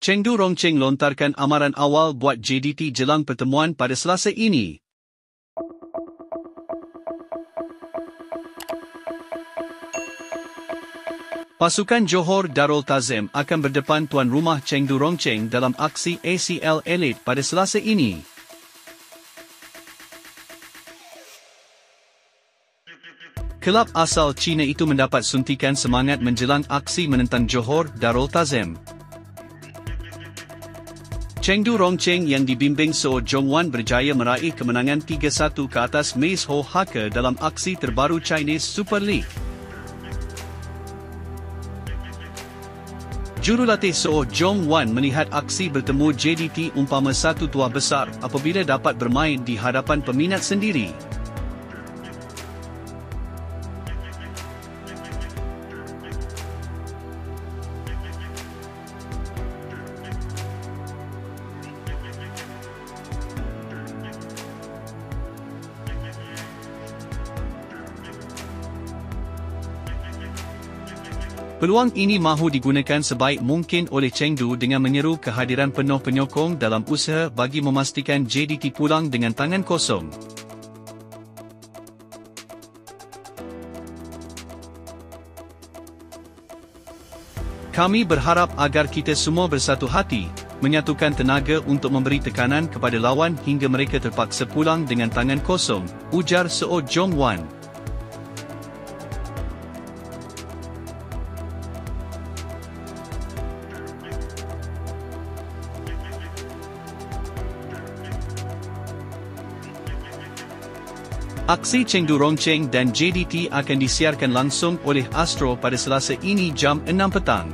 Chengdu Rongqing lontarkan amaran awal buat JDT jelang pertemuan pada Selasa ini. Pasukan Johor Darul Tazim akan berdepan tuan rumah Chengdu Rongqing dalam aksi ACL Elite pada Selasa ini. Kelab asal China itu mendapat suntikan semangat menjelang aksi menentang Johor Darul Tazim. Chengdu Rongqing yang dibimbing Seo Jongwan berjaya meraih kemenangan 3-1 ke atas Mace Ho Haka dalam aksi terbaru Chinese Super League. Jurulatih Seo Jongwan melihat aksi bertemu JDT umpama satu tuah besar apabila dapat bermain di hadapan peminat sendiri. Peluang ini mahu digunakan sebaik mungkin oleh Chengdu dengan menyeru kehadiran penuh penyokong dalam usaha bagi memastikan JDT pulang dengan tangan kosong. Kami berharap agar kita semua bersatu hati, menyatukan tenaga untuk memberi tekanan kepada lawan hingga mereka terpaksa pulang dengan tangan kosong, ujar Seo Jongwan. Aksi Chengdu Rongqing dan JDT akan disiarkan langsung oleh Astro pada Selasa ini jam 6 petang.